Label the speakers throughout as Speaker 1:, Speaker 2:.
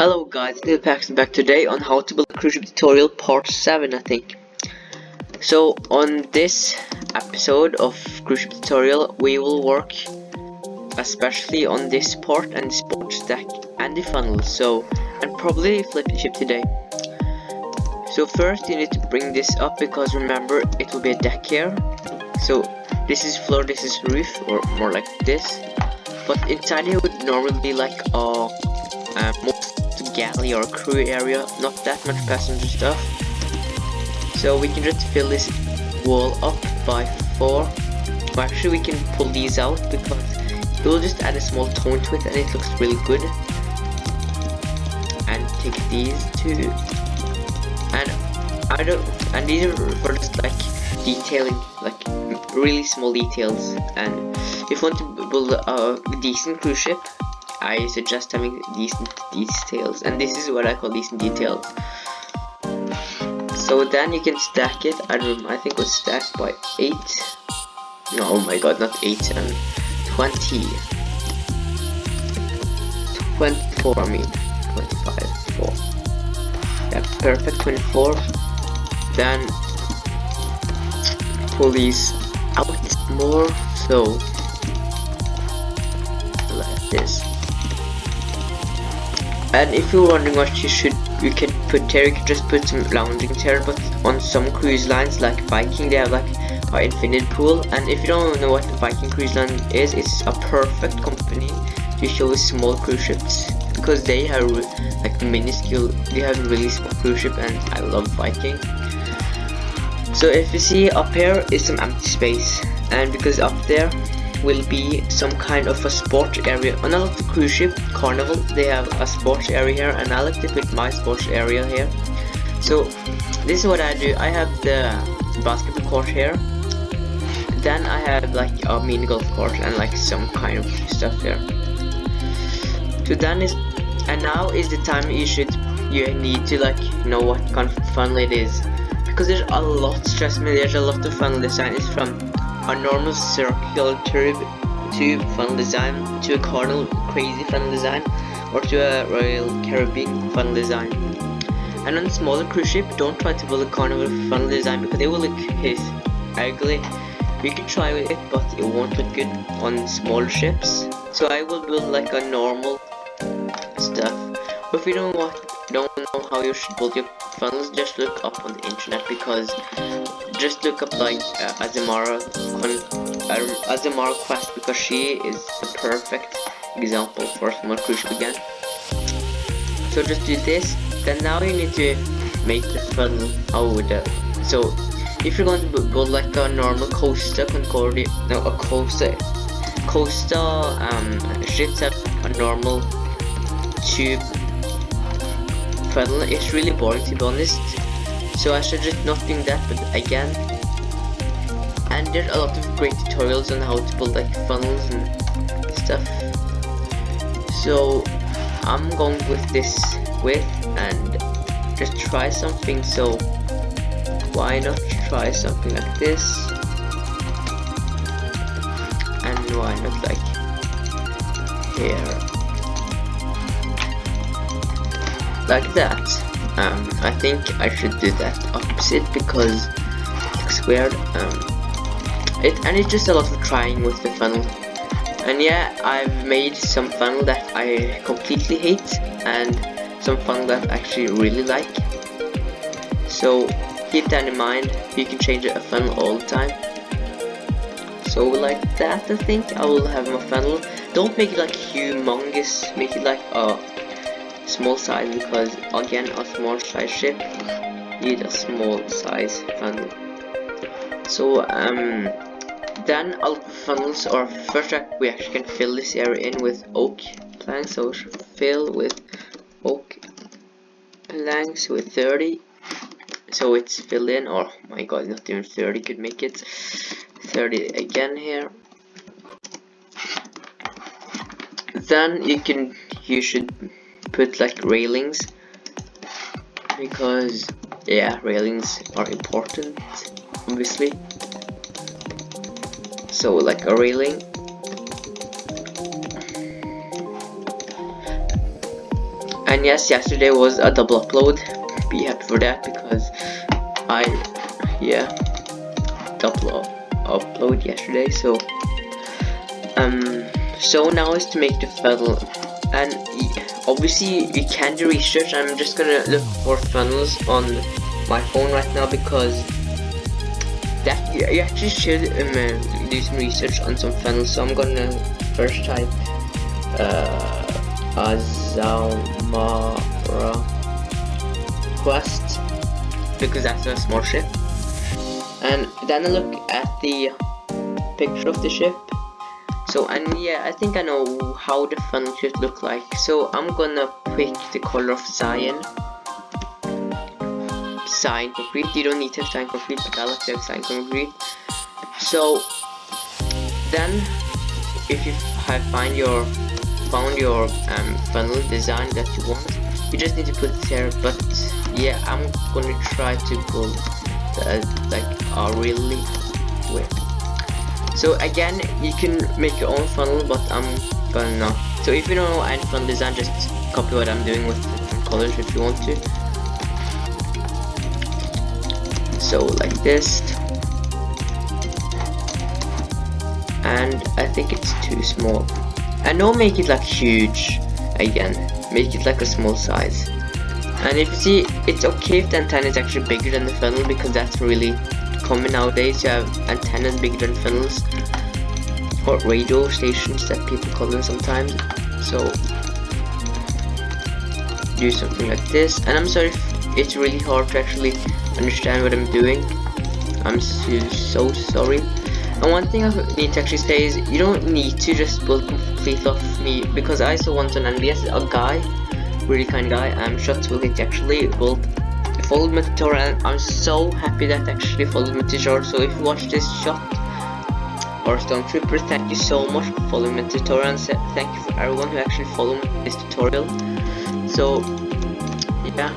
Speaker 1: Hello guys, Neil Paxton back today on how to build a cruise ship tutorial part 7 I think. So on this episode of cruise ship tutorial we will work especially on this part and the sport stack and the funnel, and probably flip the ship today. So first you need to bring this up because remember it will be a deck here. So this is floor, this is roof, or more like this. But inside here would normally be like a galley or crew area, not that much passenger stuff. So we can just fill this wall up by 4. But actually we can pull these out because it will just add a small tone to it and it looks really good. And take these two, and these are for just like detailing, like really small details. And if you want to build a decent cruise ship, I suggest having decent details, and this is what I call decent details. So then you can stack it. I think it was stacked by 8. No, oh my god, not 8, 20. 24, I mean 25, 4. Yeah, perfect, 24. Then pull these out more, so like this. And if you're wondering what you can put here, you can just put some lounging chair. But on some cruise lines like Viking, they have like an infinite pool. And if you don't know what the Viking cruise line is, it's a perfect company to show small cruise ships because they have like minuscule. They have a really small cruise ship, and I love Viking. So if you see up here is some empty space, and because up there will be some kind of a sport area. On a lot of cruise ship Carnival they have a sports area here, and I like to put my sports area here. So this is what I do. I have the basketball court here, then I have like a mini golf course and like some kind of stuff here. So then now is the time you need to like know what kind of funnel it is, because there's a lot, trust me, there's a lot of funnel design. It's from a normal circular tube funnel design to a Carnival crazy funnel design, or to a Royal Caribbean funnel design. And on a smaller cruise ship, don't try to build a Carnival funnel design because they will look ugly. You can try with it, but it won't look good on smaller ships. So I will build like a normal stuff. But if you don't know how you should build your funnels, just look up on the internet, because just look up like Azamara Quest, because she is the perfect example for small cruise ship again. So just do this. Then now you need to make the funnel. So if you're going to build like a normal Costa Concordia, no, a Costa ships have a normal tube funnel. It's really boring to be honest, so I suggest not doing that. But again, and there's a lot of great tutorials on how to build like funnels and stuff. So I'm going with this width and just try something. So why not try something like this, and why not like here, like that. I think I should do that opposite because it looks weird. It's just a lot of trying with the funnel. And yeah, I've made some funnel that I completely hate and some funnel that I actually really like. So keep that in mind. You can change a funnel all the time. So like that, I think I will have my funnel. Don't make it like humongous, make it like a small size, because again a small size ship need a small size funnel. So then all funnels, or first we actually can fill this area in with oak planks. So we should fill with oak planks with 30. So it's filled in. Oh my god, not even 30 could make it. 30 again here. Then you should put like railings, because yeah, railings are important obviously. So like a railing, And yes, yesterday was a double upload. Be happy for that, because I double upload yesterday. So so now is to make the funnel, and obviously you can do research. I'm just gonna look for funnels on my phone right now, because that you actually should do some research on some funnels. So I'm gonna first type Azamara Quest, because that's a small ship, and then I look at the picture of the ship. So, and yeah, I think I know how the funnel should look like. So I'm gonna pick the color of cyan concrete. You don't need to have cyan concrete, but I like to have cyan concrete. So then, if you have found your funnel design that you want, you just need to put it here. But yeah, I'm gonna try to build like a really way. So again, you can make your own funnel, but I'm gonna not. So if you don't know any funnel design, just copy what I'm doing with different colors if you want to. So like this, and I think it's too small. And don't make it like huge. Again, make it like a small size. And if you see, it's okay if the antenna is actually bigger than the funnel, because that's really common nowadays to have antennas bigger than funnels, or radio stations that people call them sometimes. So do something like this. And I'm sorry if it's really hard to actually understand what I'm doing. I'm so sorry. And one thing I need to actually say is, you don't need to just build completely off me, because I saw once on NBS a guy, really kind guy, Shots will it actually built followed my tutorial, and I'm so happy that actually followed my tutorial. So if you watch this shot, or Stormtrooper, thank you so much for following my tutorial, and thank you for everyone who actually followed this tutorial. So yeah,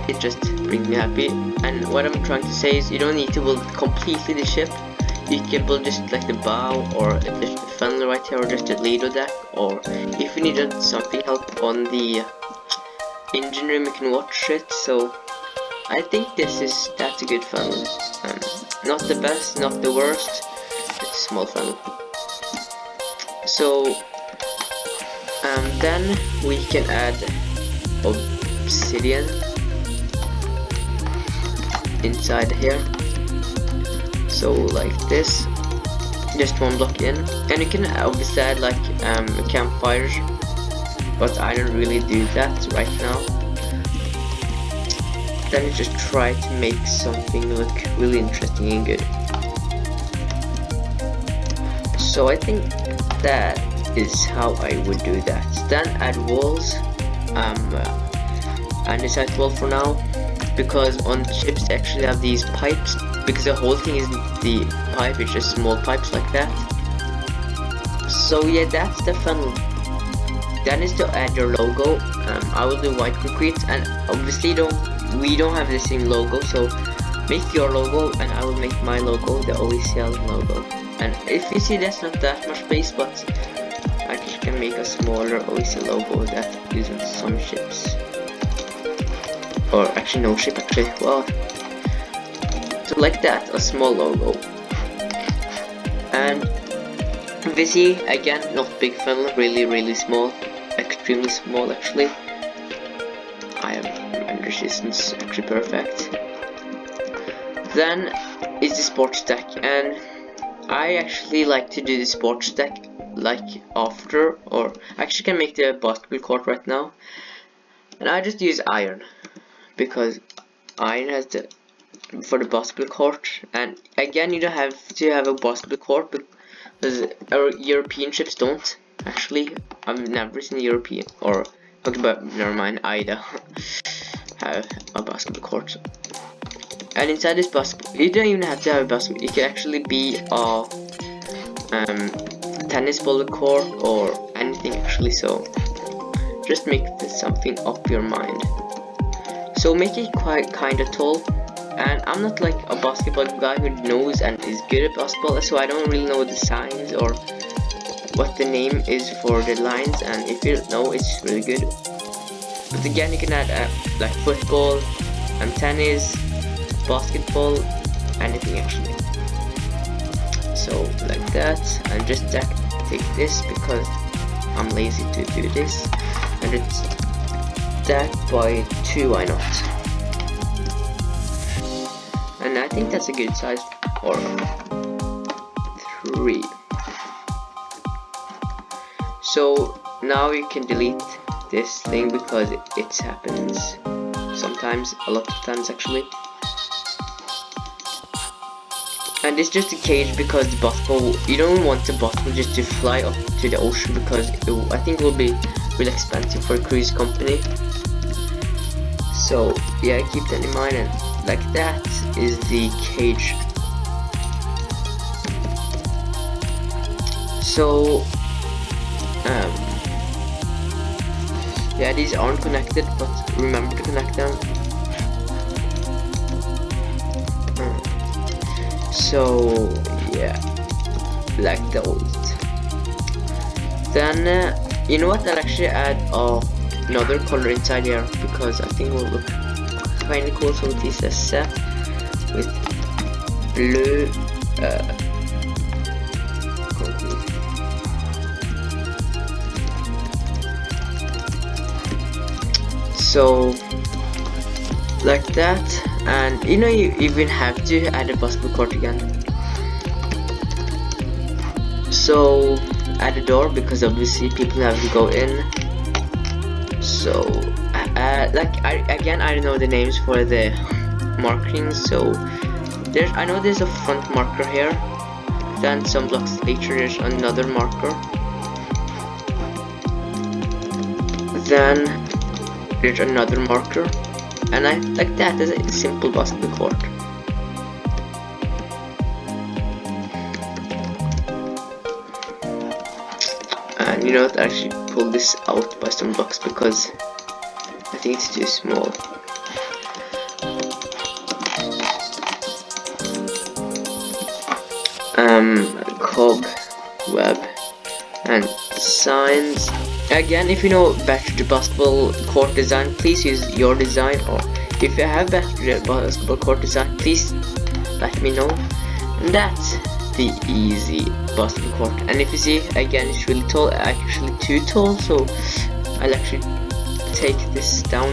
Speaker 1: it just brings me happy. And what I'm trying to say is, you don't need to build completely the ship. You can build just like the bow, or just the funnel right here, or just the leader deck, or if you need something help on the engine room, you can watch it. So I think that's a good funnel. Not the best, not the worst. It's a small funnel. So then we can add obsidian inside here. So like this, just one block in, and you can obviously add like campfires, but I don't really do that right now. Then you just try to make something look really interesting and good. So I think that is how I would do that. Then add walls, and this side wall for now, because on ships they actually have these pipes, because the whole thing isn't the pipe, it's just small pipes like that. So yeah, that's the funnel. Then is to add your logo. I will do white concrete, and obviously we don't have the same logo, so make your logo and I will make my logo, the OECL logo. And if you see, that's not that much space, but I just can make a smaller OECL logo that is on some ships, or actually no ship actually. Well, so like that, a small logo. And busy again, not big funnel, really small, extremely small actually. I have render resistance actually perfect. Then is the sports deck, and I actually like to do the sports deck like after, or actually can make the basketball court right now. And I just use iron, because iron has the for the basketball court. And again, you don't have to have a basketball court, because our European ships don't. Actually, I've never seen a European, or okay, but never mind, Ida have a basketball court. And inside this basketball, you don't even have to have a basketball. It can actually be a tennis ball court or anything actually. So just make this something up your mind. So make it quite kind of tall. And I'm not like a basketball guy who knows and is good at basketball, so I don't really know the signs or what the name is for the lines. And if you don't know, it's really good. But again, you can add like football and tennis, basketball, anything actually. So like that, and just take this because I'm lazy to do this, and it's that by 2, why not? And I think that's a good size, or 3. So now you can delete this thing because it happens sometimes, a lot of times actually. And it's just a cage because the basketball, you don't want the basketball just to fly up to the ocean because I think it will be really expensive for a cruise company. So yeah, keep that in mind, and like that is the cage. So yeah, these aren't connected, but remember to connect them. So yeah, like the old. Then you know what? I'll actually add another color inside here because I think it will look kinda cool. So it is a set with blue. So like that, and you know you even have to add a basketball court again. So add a door because obviously people have to go in. So like I don't know the names for the marking. So I know there's a front marker here. Then some blocks later there's another marker. Then there's another marker, and I like that as a simple basketball court. And you know what, I actually pull this out by some blocks because I think it's too small. Cobweb and signs. Again, if you know better the basketball court design, please use your design, or if you have better basketball court design, please let me know. And that's the easy basketball court. And if you see, again, it's really tall, actually too tall, so I'll actually take this down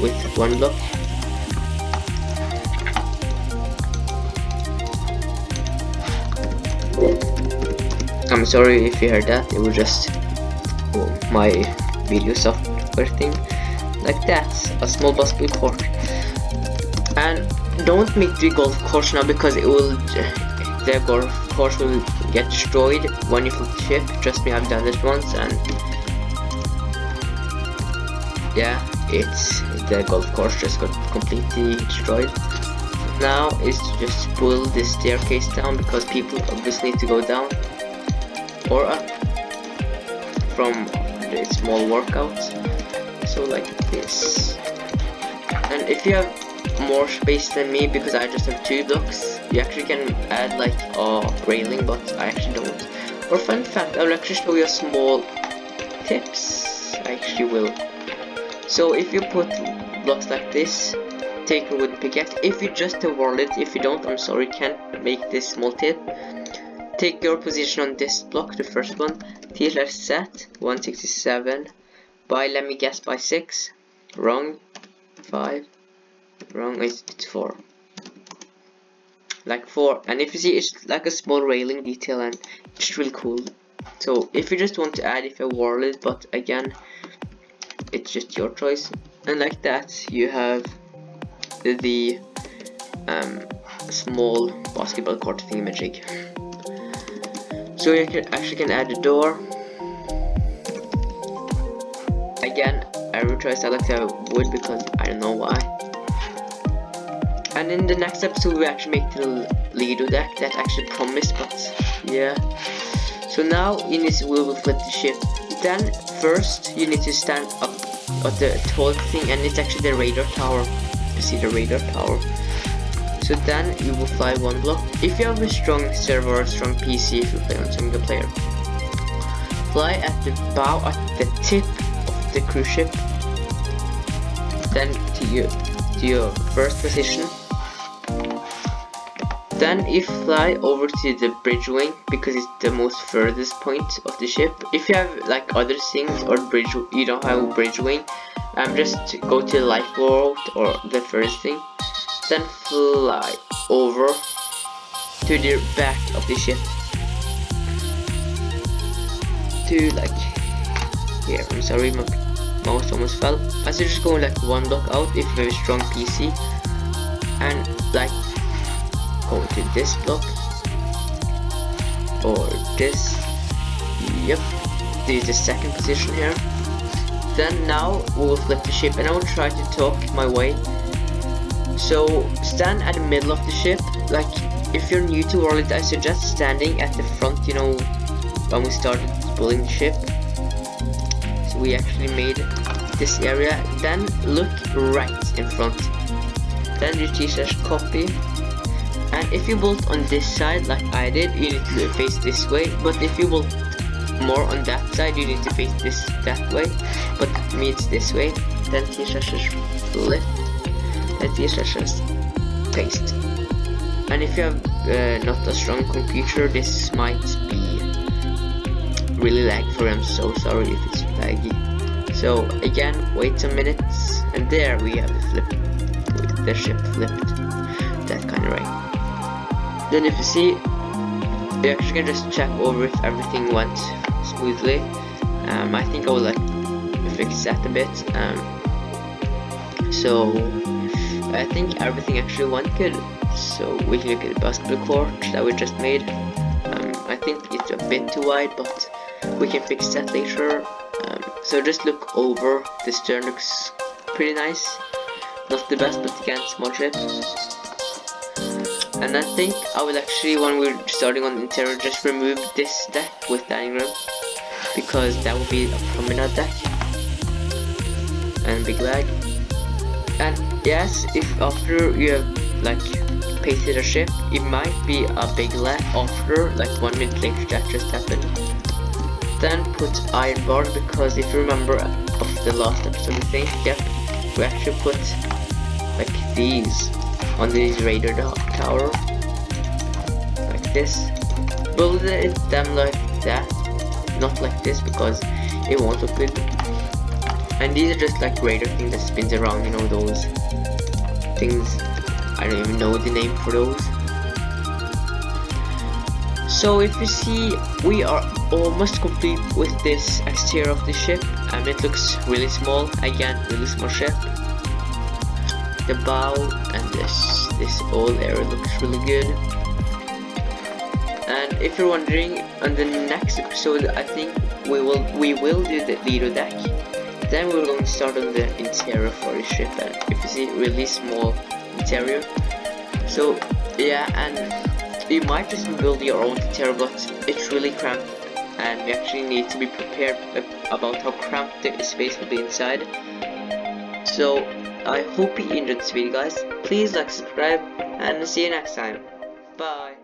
Speaker 1: with one block. I'm sorry if you heard that, it was just my video software thing. Like that's a small basketball court. And don't make the golf course now because the golf course will get destroyed when you flip the ship. Trust me, I've done it once, and yeah, the golf course just got completely destroyed. Now is to just pull this staircase down because people obviously need to go down or up from the small workouts. So like this. And if you have more space than me, because I just have 2 blocks, you actually can add like a railing, but I actually don't. Or fun fact, I'll actually show you a small tips. I actually will. So if you put blocks like this, take a wooden pickaxe. If you just award it, if you don't, I'm sorry, can't make this small tip. Take your position on this block, the first one, T/set 167 by, let me guess, by 6, wrong, 5, wrong, it's 4, like 4, and if you see, it's like a small railing detail, and it's really cool. So if you just want to add, if you award it, but again, it's just your choice. And like that, you have the small basketball court thingamajig. So you can add a door. Again, every choice I like to have wood because I don't know why. And in the next episode we actually make the Lido deck that actually promised, but yeah. So now we will flip the ship. Then first you need to stand up at the tall thing, and it's actually the radar tower. You see the radar tower. So then you will fly 1 block. If you have a strong server or a strong PC, if you play on single player, fly at the bow, at the tip of the cruise ship, then to your first position. Then you fly over to the bridge wing because it's the most furthest point of the ship. If you have like other things or bridge, you don't have a bridge wing, just go to the lifeboat or the first thing. Then fly over to the back of the ship. To like here. I'm sorry, my mouse almost fell. I suggest going like one block out if you have a strong PC, and like go to this block or this. Yep, this is the second position here. Then now we will flip the ship, and I will try to talk my way. So stand at the middle of the ship. Like if you're new to World, I suggest standing at the front, you know, when we started pulling the ship. So we actually made this area. Then look right in front. Then you copy. And if you bolt on this side like I did, you need to face this way. But if you bolt more on that side, you need to face this that way. But me it's this way. Then flip. And paste. And if you have not a strong computer, this might be really lag for you. I'm so sorry if it's laggy. So again, wait some minutes, and there we have the ship flipped that kind of way. Then if you see, you actually can just check over if everything went smoothly. I think I will like fix that a bit. So I think everything actually went good. So we can look at the basketball court that we just made. I think it's a bit too wide, but we can fix that later. So just look over. The stern looks pretty nice. Not the best, but again, small ship. And I think I will actually, when we're starting on the interior, just remove this deck with dining room, because that will be a promenade deck and big lag. And yes, if after you have like pasted a ship, it might be a big lag after, like 1 minute later that just happened. Then put iron bar, because if you remember of the last episode, I think, yep, we actually put like these on this radar tower, like this. Build them like that, not like this, because it won't look good. And these are just like radar things that spins around, you know, those things. I don't even know the name for those. So if you see, we are almost complete with this exterior of the ship, and it looks really small. Again, really small ship. The bow and this whole area looks really good. And if you're wondering, on the next episode, I think we will do the Lido deck. Then we're going to start on the interior for the ship, and if you see, really small interior. So yeah, and you might just build your own interior, but it's really cramped, and we actually need to be prepared about how cramped the space will be inside. So I hope you enjoyed this video, guys. Please like, subscribe, and see you next time. Bye.